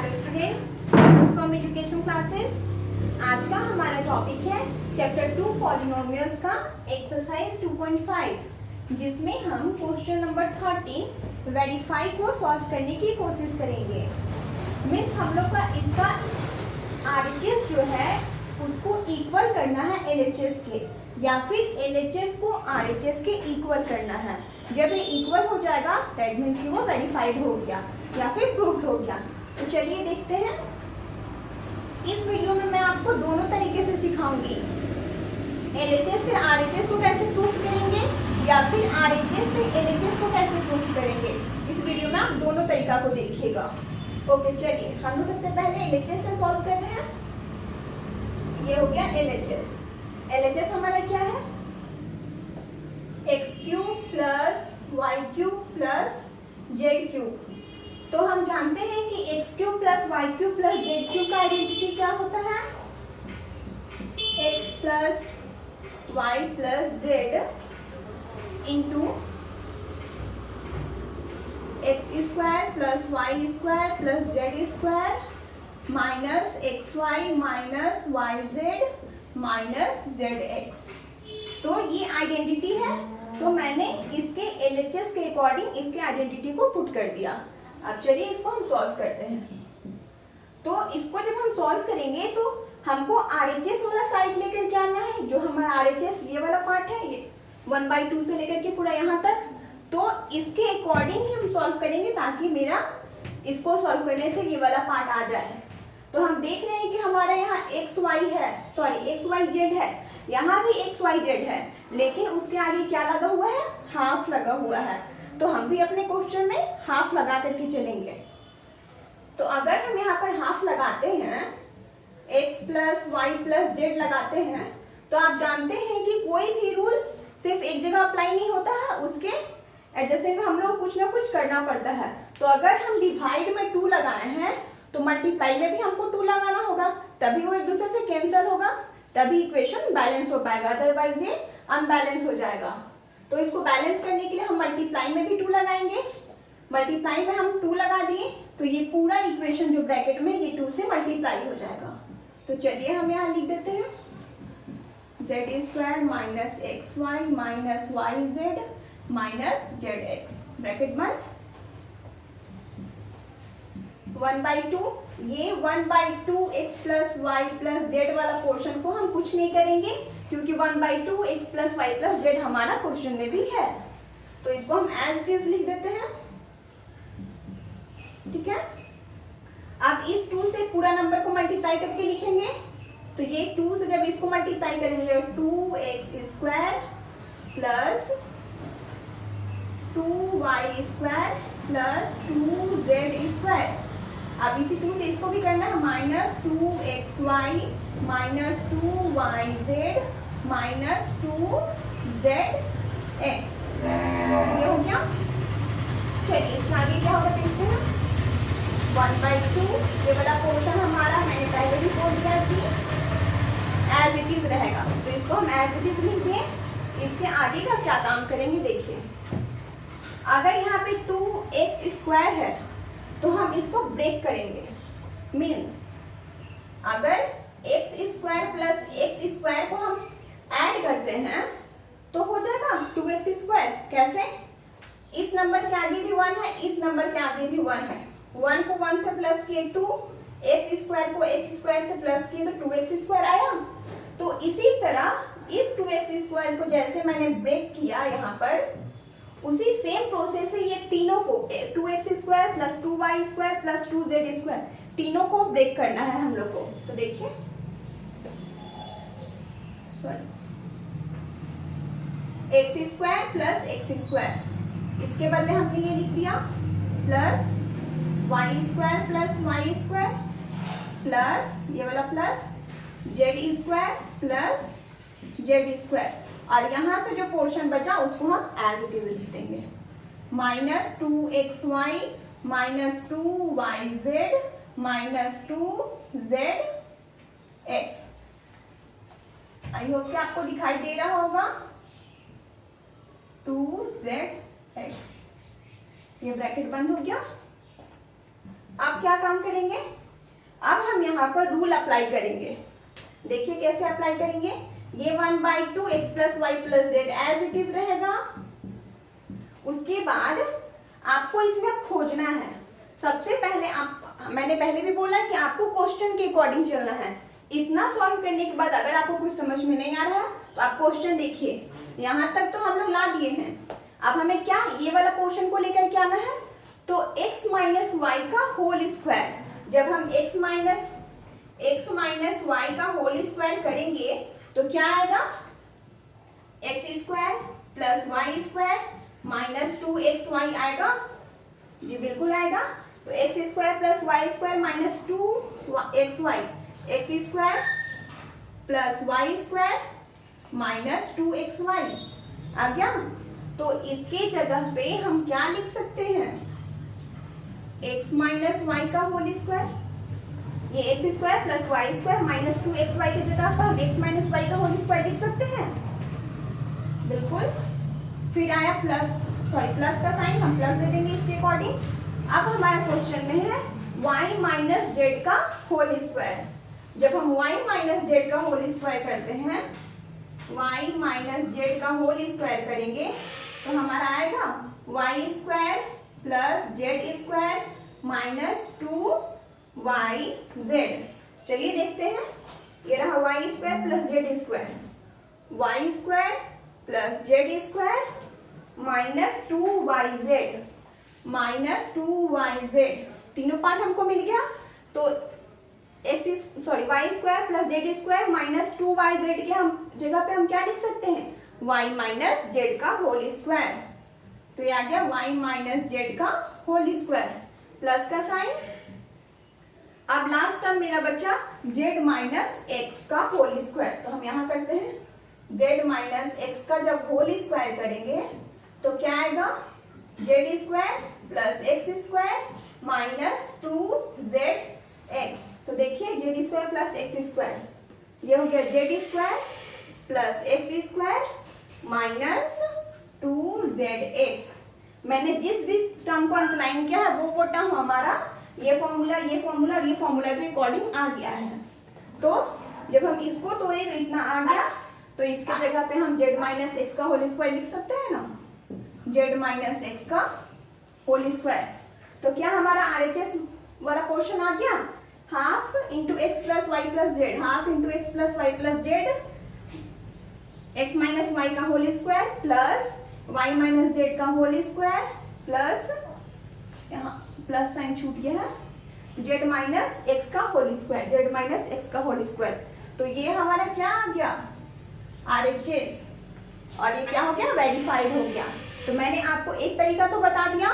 Hello students, from education classes. आज का हमारा टॉपिक है चैप्टर 2 पॉलिनोमियल्स का एक्सरसाइज 2.5, जिसमें हम क्वेश्चन नंबर 13 वेरीफाई को सॉल्व करने की कोशिश करेंगे। मीन्स हम लोग का इसका आरएचएस जो है उसको इक्वल करना है एलएचएस के, या फिर एलएचएस को आरएचएस के इक्वल करना है। जब ये इक्वल हो जाएगा दैट मीन्स कि वो वेरीफाइड हो गया या फिर प्रूव्ड हो गया। तो चलिए देखते हैं। इस वीडियो में मैं आपको दोनों तरीके से सिखाऊंगी, एलएचएस से आरएचएस को कैसे प्रूव करेंगे या फिर आरएचएस से एलएचएस को कैसे प्रूव करेंगे। इस वीडियो में आप दोनों तरीका को देखिएगा। ओके, चलिए हम लोग सबसे पहले एलएचएस से सॉल्व कर रहे हैं। ये हो गया एलएचएस। एलएचएस हमारा क्या है? X cube plus y cube plus z cube. तो हम जानते हैं कि x cube plus y cube plus z cube का आइडेंटिटी क्या होता है? X plus y plus z into x square plus y square plus z square minus x y minus y z minus z x. तो ये identity है, तो मैंने इसके एलएचएस के अकॉर्डिंग इसके आइडेंटिटी को पुट कर दिया। अब चलिए इसको हम सॉल्व करते हैं। तो इसको जब हम सॉल्व करेंगे तो हमको आरएचएस वाला साइड लेकर के आना है। जो हमारा आरएचएस ये वाला पार्ट है, ये 1/2 से लेकर के पूरा यहाँ तक, तो इसके अकॉर्डिंग ही हम सॉल्व करेंगे ताकि मेरा इसको सॉल्व करने से ये वाला पार्ट आ जाए। तो हम देख रहे हैं कि हमारा यहाँ एक्स वाई है, सॉरी एक्स वाई जेड है, यहाँ भी एक्स वाई जेड है, लेकिन उसके आगे क्या लगा हुआ है? हाफ लगा हुआ है। तो हम भी अपने क्वेश्चन में हाफ लगा करके चलेंगे। तो अगर हम यहाँ पर हाफ लगाते हैं, x plus y plus z लगाते हैं, तो आप जानते हैं कि कोई भी रूल सिर्फ एक जगह अप्लाई नहीं होता है, उसके एडजेसेंट में हम लोग कुछ ना कुछ करना पड़ता है। तो अगर हम डिवाइड में 2 लगाए हैं तो मल्टीप्लाई में भी हमको 2 लगाना होगा, तभी वो एक दूसरे से कैंसिल होगा, तभी इक्वेशन बैलेंस हो पाएगा, अदरवाइज ये अनबैलेंस हो जाएगा। तो इसको बैलेंस करने के लिए हम मल्टीप्लाई में भी 2 लगाएंगे। मल्टीप्लाई में हम 2 लगा दिए तो ये पूरा इक्वेशन जो ब्रैकेट में ये 2 से मल्टीप्लाई हो जाएगा। तो चलिए हम यहाँ लिख देते हैं z square minus x y minus y z minus z x, bracket बंद। 1/2, ये 1/2 x plus y plus z वाला पोर्शन को हम कुछ नहीं करेंगे, क्योंकि 1/2 x plus y plus z हमारा क्वेश्चन में भी है। तो इसको हम एज इट इज लिख देते हैं, ठीक है। अब इस 2 से पूरा नंबर को मल्टीप्लाई करके लिखेंगे। तो ये 2 से जब इसको मल्टीप्लाई करेंगे 2x square plus 2y square plus 2z square. अब इसी 2 से इसको भी करना है, minus 2xy minus 2yz minus 2zx। ये हो गया। चलिए इसके आगे क्या होगा देखते हैं। 1/2 ये वाला पोर्शन हमारा मैंने पहले भी बोल दिया कि एज इट इज रहेगा, तो इसको हम एज इट इज लिख दें। इसके आगे का क्या काम करेंगे देखिए। अगर यहाँ पे 2x स्क्वायर है तो हम इसको ब्रेक करेंगे। मीन्स अगर x square plus x square को हम ऐड करते हैं तो हो जाएगा 2x स्क्वायर। कैसे? इस नंबर के आगे भी 1 है, इस नंबर के आगे भी 1 है। 1 को 1 से प्लस किए 2, x स्क्वायर को x स्क्वायर से प्लस किए तो 2x स्क्वायर आया। तो इसी तरह इस 2x स्क्वायर को जैसे मैंने ब्रेक किया यहाँ पर, उसी सेम प्रोसेस से ये तीनों को 2x square plus 2y square plus 2z square तीनों को ब्रेक करना है हम लोग को। तो देखिए, sorry, x square plus x square, इसके बदले हमने ये लिख दिया plus y square plus y square plus ये वाला plus z square plus z square, और यहाँ से जो पोर्शन बचा उसको हम एज इट इज लिख देंगे, minus 2xy minus 2yz minus 2zx। I hope कि आपको दिखाई दे रहा होगा 2zx। ये ब्रैकेट बंद हो गया। अब क्या काम करेंगे, अब हम यहाँ पर रूल अप्लाई करेंगे। देखिए कैसे अप्लाई करेंगे, ये 1/2 x plus y plus z as it is रहेगा। उसके बाद आपको इसमें खोजना है। सबसे पहले मैंने पहले भी बोला कि आपको क्वेश्चन के अकॉर्डिंग चलना है। इतना सॉल्व करने के बाद अगर आपको कुछ समझ में नहीं आ रहा है तो आप क्वेश्चन देखिए, यहाँ तक तो हम लोग ला दिए हैं। अब हमें क्या ये वाला पोर्शन को लेकर के आना है, तो x माइनस वाई का होल स्क्वायर, जब हम x माइनस वाई का होल स्क्वायर करेंगे तो क्या आएगा, x square plus y square minus 2xy आएगा। जी बिल्कुल आएगा। तो x square plus y square minus 2xy, x square plus y square minus 2xy आ गया। तो इसके जगह पे हम क्या लिख सकते हैं, x माइनस वाई का होल स्क्वायर, ये x square plus y square minus 2xy की जगह पर हम x माइनस वाई का होल स्क्वायर लिख सकते हैं, बिल्कुल। फिर आया प्लस का साइन, हम प्लस दे देंगे इसके अकॉर्डिंग। अब हमारे क्वेश्चन में है y माइनस जेड का होल स्क्वायर। जब हम y माइनस जेड का होल स्क्वायर करते हैं, y माइनस जेड का होल स्क्वायर करेंगे तो हमारा आएगा y square plus z square minus 2yz। चलिए देखते हैं, ये रहा y square plus z square, y square plus z square minus 2yz minus 2yz, तीनों पार्ट हमको मिल गया। तो y square plus z square minus 2yz के हम जगह पे हम क्या लिख सकते हैं, y माइनस जेड का होल स्क्वायर। तो ये आ गया y माइनस जेड का होल स्क्वायर, प्लस का साइन। अब लास्ट टर्म मेरा बचा z माइनस एक्स का होल स्क्वायर। तो हम यहाँ करते हैं, z माइनस एक्स का जब होल स्क्वायर करेंगे तो क्या आएगा, Z square plus x square minus 2zx। तो देखिए Z square plus x square, ये हो गया Z square plus x square minus 2zx। मैंने जिस भी टर्म को अंडरलाइन किया है वो टर्म हमारा ये फॉर्मूला और ये फॉर्मूला के अकॉर्डिंग आ गया है। तो जब हम इसको तोड़े तो इतना आ गया, तो इसके जगह पे हम z माइनस एक्स का होल स्क्वायर लिख सकते हैं ना, z माइनस एक्स का होल स्क्वायर। तो क्या हमारा RHS वाला पोर्शन आ गया, half into x plus y plus z, half into x plus y plus z, x minus y का whole square plus y minus z का होल स्क्वायर प्लस, यहाँ प्लस साइन छूट गया है, जेड माइनस एक्स का whole square, z minus x का whole square. तो ये हमारा क्या आ गया, RHS, और ये क्या हो गया, वेरीफाइड हो गया। तो मैंने आपको एक तरीका तो बता दिया,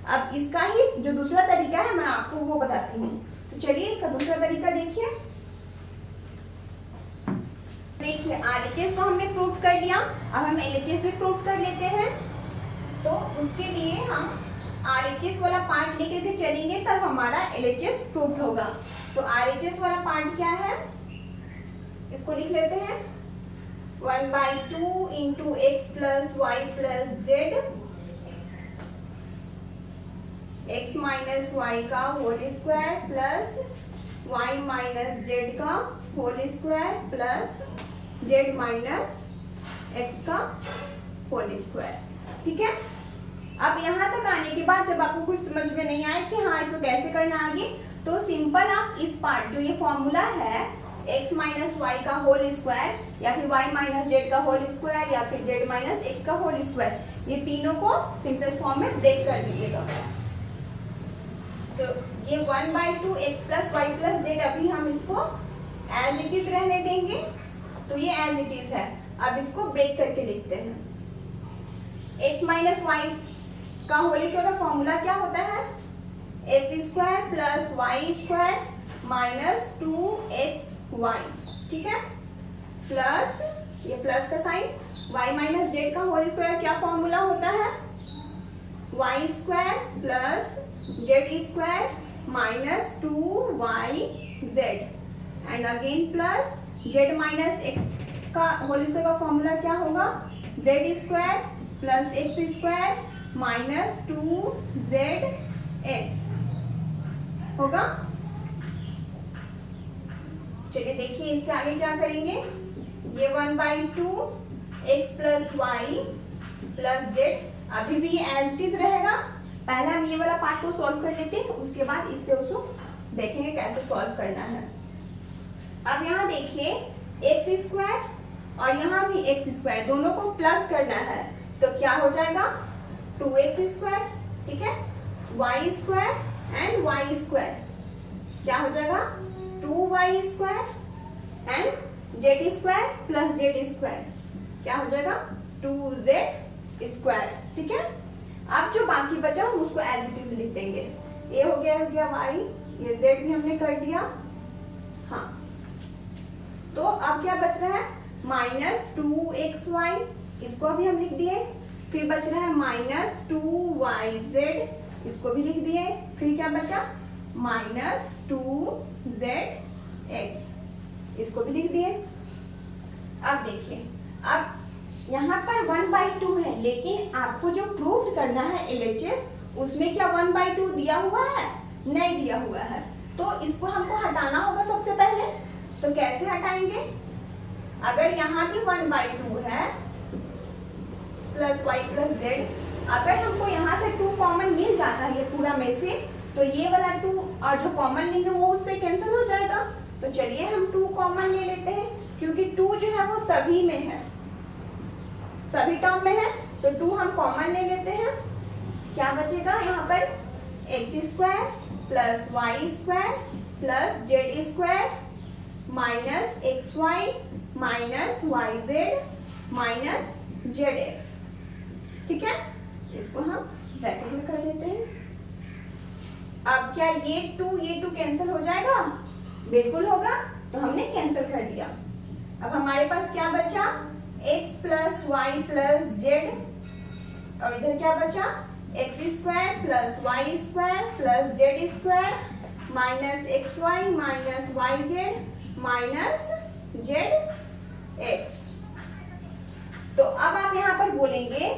अब इसका ही जो दूसरा तरीका है मैं आपको वो बताती हूँ। तो चलिए इसका दूसरा तरीका देखिए। देखिए RHS को हमने प्रूव कर लिया, अब हम LHS भी प्रूव कर लेते हैं। तो उसके लिए हम RHS वाला पार्ट लेकर के चलेंगे, तब हमारा LHS प्रूव होगा। तो RHS वाला पार्ट क्या है, इसको लिख लेते हैं, 1/2 into x plus y plus z, x minus y का whole square plus y minus z का whole square plus z minus x का होल स्क्वायर। ठीक है। अब यहाँ तक आने के बाद जब आपको कुछ समझ में नहीं आए कि हाँ इसको कैसे करना आगे, तो सिंपल आप इस पार्ट जो ये फॉर्मूला है x माइनस वाई का होल स्क्वायर या फिर y माइनस जेड का होल स्क्वायर या फिर z माइनस एक्स का होल स्क्वायर, ये तीनों को सिंपलेस्ट फॉर्म में ब्रेक कर दीजिएगा। तो ये 1/2 x plus y plus z अभी हम इसको एज इट इज रहने देंगे, तो ये एज इट इज है। अब इसको ब्रेक करके लिखते हैं, x माइनस वाई का होल स्क्वायर का फॉर्मूला क्या होता है, x square plus y square minus 2xy। ठीक है, प्लस ये प्लस का साइन, y माइनस जेड का होल स्क्वायर क्या फॉर्मूला होता है, y square plus z square minus 2yz and again plus z minus x का होल स्क्वायर का फॉर्मूला क्या होगा, z square plus x square minus 2zx। होगा। चलिए देखिए इसके आगे क्या करेंगे, ये 1/2 x plus y plus z, अभी भी ये एज इट इज रहेगा। पहले हम ये वाला पार्ट को सॉल्व कर लेते हैं, उसके बाद इससे उसको देखेंगे कैसे सॉल्व करना है। अब यहाँ देखिए एक्स स्क्वायर और यहाँ भी एक्स स्क्वायर, दोनों को प्लस करना है, तो क्या हो जाएगा 2x स्क्वायर, ठीक है, y square and y square क्या हो जाएगा 2y square and z square plus z square क्या हो जाएगा 2z स्क्वायर, ठीक है। अब जो बाकी बचा हम उसको एज इट इज लिख देंगे, ये हो गया y, ये z भी हमने कर दिया। हाँ, तो अब क्या बच रहा है -2xy, इसको भी हम लिख दिए, फिर बच रहा है -2yz, इसको भी लिख दिए, फिर क्या बचा -2zx, इसको भी लिख दिए। अब देखिए, अब यहाँ पर 1/2 है, लेकिन आपको जो प्रूव करना है LHS उसमें क्या 1/2 दिया हुआ है, नहीं दिया हुआ है, तो इसको हमको हटाना होगा सबसे पहले। तो कैसे हटाएंगे, अगर यहाँ भी 1/2 है प्लस वाई प्लस जेड, अगर हमको यहाँ से 2 कॉमन मिल जाता है ये पूरा में से, तो ये वाला 2 और जो कॉमन लेंगे वो उससे कैंसिल हो जाएगा। तो चलिए हम 2 कॉमन ले लेते हैं, क्योंकि 2 जो है वो सभी में है, सभी टर्म में है, तो 2 हम कॉमन ले लेते हैं। क्या बचेगा यहाँ पर x square plus y square plus z square minus x y minus y z minus z x, ठीक है, इसको हम ब्रैकेट में कर देते हैं। अब क्या ये 2 कैंसिल हो जाएगा, बिल्कुल होगा, तो हमने कैंसिल कर दिया। अब हमारे पास क्या बचा x plus y plus z, और इधर क्या बचा x square plus y square plus z square minus x y minus y z minus z x. तो अब आप यहाँ पर बोलेंगे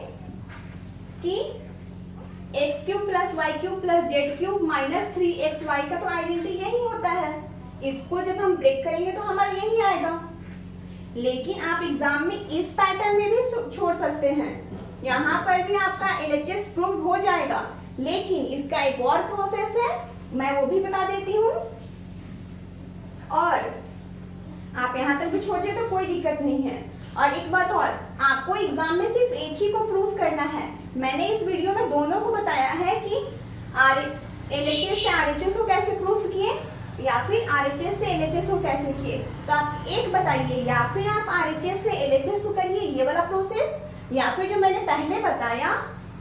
कि x cube plus y cube plus z cube minus 3xy का तो आइडेंटिटी यही होता है, इसको जब हम ब्रेक करेंगे तो हमारा यही आएगा। लेकिन आप एग्जाम में इस पैटर्न में भी छोड़ सकते हैं, यहाँ पर भी आपका LHS प्रूव हो जाएगा, लेकिन इसका एक और प्रोसेस है, मैं वो भी बता देती हूँ। और आप यहाँ तक भी छोड़िए तो कोई दिक्कत नहीं है। और एक बात और, आपको एग्जाम में सिर्फ एक ही को प्रूव करना है। मैंने इस वीडियो में दोनों को बताया है कि LHS से RHS को कैसे प्रूफ किए या फिर RHS से LHS को कैसे किए। तो आप एक बताइए, या फिर आप RHS से LHS को करिए ये वाला प्रोसेस, या फिर जो मैंने पहले बताया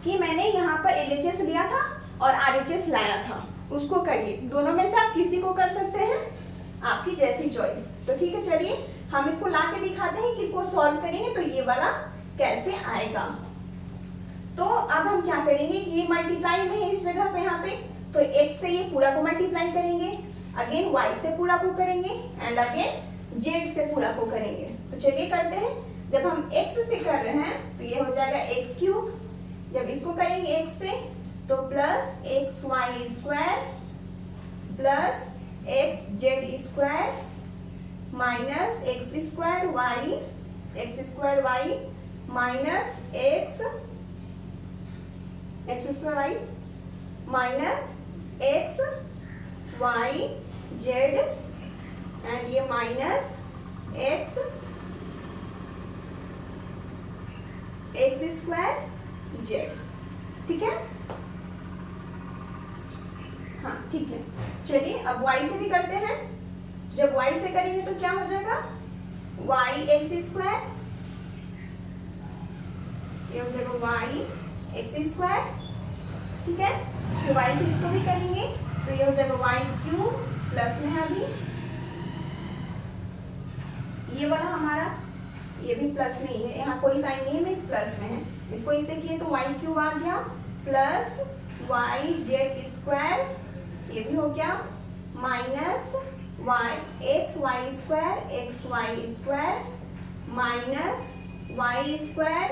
कि मैंने यहाँ पर LHS लिया था और RHS लाया था उसको करिए। दोनों में से आप किसी को कर सकते हैं, आपकी जैसी चॉइस। तो ठीक है, चलिए हम इसको ला के दिखाते हैं कि इसको सॉल्व करेंगे तो ये वाला कैसे आएगा। तो अब हम क्या करेंगे कि ये मल्टीप्लाई में है इस जगह पे, यहाँ पे, तो x से ये पूरा को मल्टीप्लाई करेंगे, अगेन y से पूरा को करेंगे एंड अगेन z से पूरा को करेंगे। तो चलिए करते हैं। जब हम x से कर रहे हैं तो ये हो जाएगा x क्यूब, जब इसको करेंगे x से तो plus x y square plus x z square minus x square y minus x square y minus x y z and ये माइनस एक्स स्क्वायर जेड, ठीक है। हाँ ठीक है, चलिए अब y से भी करते हैं। जब y से करेंगे तो क्या हो जाएगा y एक्स स्क्वायर, ये हो जाएगा y एक्स स्क्वायर, ठीक है। फिर y से इसको भी करेंगे तो ये हो जाएगा y क्यूब प्लस में है, अभी ये वाला हमारा ये भी प्लस में ही है, यहाँ कोई साइन नहीं है, मीन्स प्लस में है। इसको इससे किए तो y क्यूब आ गया प्लस y जेड स्क्वायर, ये भी हो गया minus x y square minus y square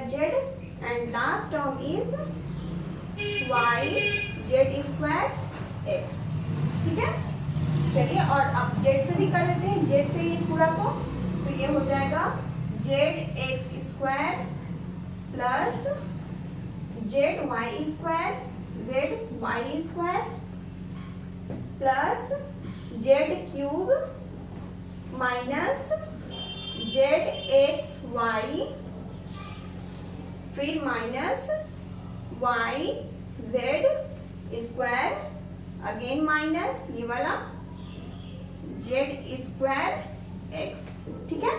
z and last term is y z square x. ठीक है, चलिए और अब जेड से भी कर देते हैं, जेड से ये पूरा को, तो ये हो जाएगा z x square plus z y square, z y square plus z cube minus z x y, फिर minus y z square, again minus ये वाला जेड स्क्वायर एक्स। ठीक है,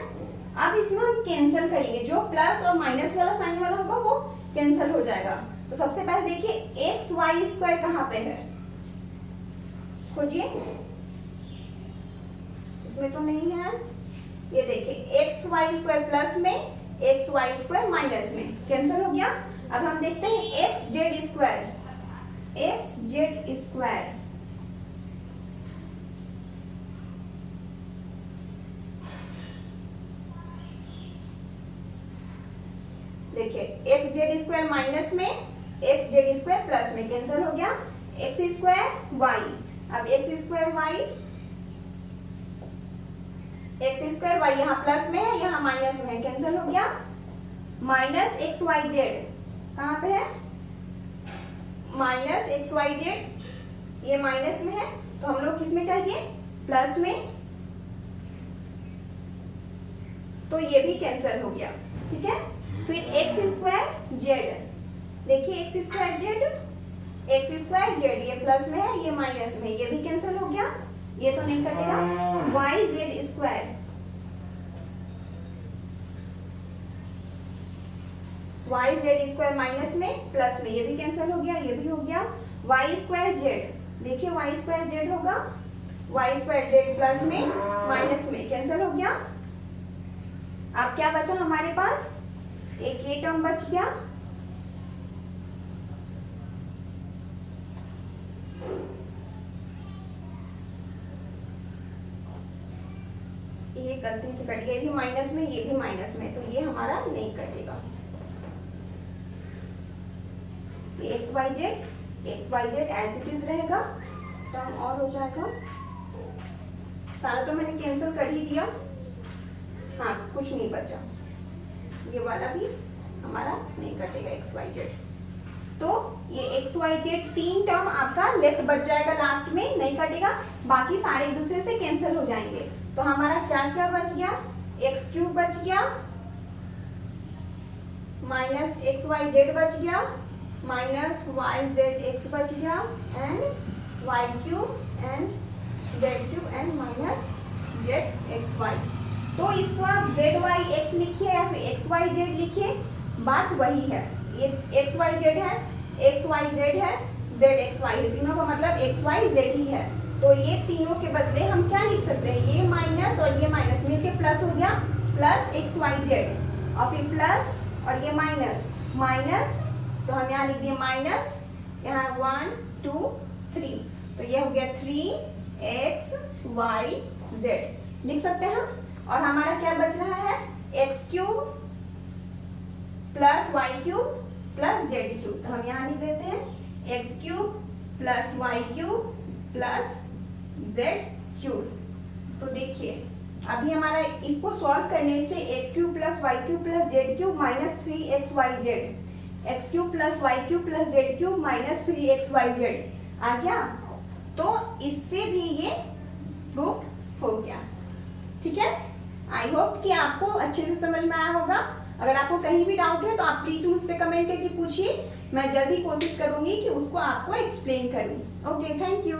अब इसमें हम कैंसिल करेंगे, जो प्लस और माइनस वाला साइन वाला होगा वो कैंसिल हो जाएगा। तो सबसे पहले देखिए एक्स वाई स्क्वायर कहाँ पे है, खोजिए, इसमें तो नहीं है। ये देखिए एक्स वाई स्क्वायर प्लस में, एक्स वाई स्क्वायर माइनस में, कैंसिल हो गया। अब हम देखते हैं x z square, x z square, देखिए एक्स जेड स्क्वायर माइनस में, एक्स जेड स्क्वायर प्लस में, कैंसिल हो गया। एक्स स्क्वायर वाई, अब x square y, x square y यहाँ प्लस में है, यहाँ माइनस में है, कैंसिल हो गया। माइनस एक्स वाई जेड कहाँ पे है, माइनस एक्स वाई जेड, ये माइनस में है, तो हम लोग किस में चाहिए, प्लस में, तो ये भी कैंसिल हो गया। ठीक है, फिर एक्स स्क्वायर जेड, देखिए x square Z, x square Z, ये प्लस में है, ये माइनस में, ये भी कैंसिल हो गया, ये तो नहीं कटेगा। Y z square, y z square minus में प्लस में, ये भी कैंसिल हो गया, ये भी हो गया। वाई स्क्वायर जेड, देखिए वाई स्क्वायर जेड होगा, वाई स्क्वायर जेड प्लस में माइनस में, कैंसिल हो गया। अब क्या बचा हमारे पास, एक ये टर्म बच गया, ये गलती से कट गया, ये भी माइनस में, ये भी माइनस में, तो ये हमारा नहीं कटेगा। ये x y z as it is रहेगा, टर्म और हो जाएगा। सारा तो मैंने कैंसिल कर ही दिया, हाँ कुछ नहीं बचा, ये वाला भी हमारा नहीं कटेगा एक्स वाई जेड। तो ये एक्स वाई जेड तीन टर्म आपका लेफ्ट बच जाएगा, लास्ट में नहीं कटेगा, बाकी सारे एक दूसरे से कैंसिल हो जाएंगे। तो हमारा क्या क्या बच गया, एक्स क्यूब बच गया, माइनस एक्स वाई जेड बच गया, माइनस वाई जेड एक्स बच गया, and y cube and z cube and minus z x y. तो इसको आप जेड वाई एक्स लिखिए या फिर एक्स वाई जेड लिखिए, बात वही है। ये एक्स वाई जेड है, एक्स वाई जेड है, जेड एक्स वाई है, तीनों का मतलब एक्स वाई जेड ही है। तो ये तीनों के बदले हम क्या लिख सकते हैं, ये माइनस और ये माइनस मिलके प्लस हो गया, प्लस एक्स वाई जेड, और फिर प्लस और ये माइनस माइनस, तो हम यहाँ लिख दिए माइनस, यहाँ 1 2 3, तो ये हो गया 3 x y z लिख सकते हैं। और हमारा क्या बच रहा है, x cube plus y cube plus z cube, तो हम यहाँ लिख देते हैं x cube plus y cube plus z cube. तो देखिए अभी हमारा इसको सॉल्व करने से x cube plus y cube plus z cube minus 3xy z, x cube plus y cube plus z cube minus 3xy z आ गया। तो इससे भी ये प्रूफ हो गया। ठीक है, आई होप कि आपको अच्छे से समझ में आया होगा। अगर आपको कहीं भी डाउट है तो आप प्लीज मुझसे कमेंट करके पूछिए, मैं जल्दी कोशिश करूंगी कि उसको आपको एक्सप्लेन करूं। Okay, thank you.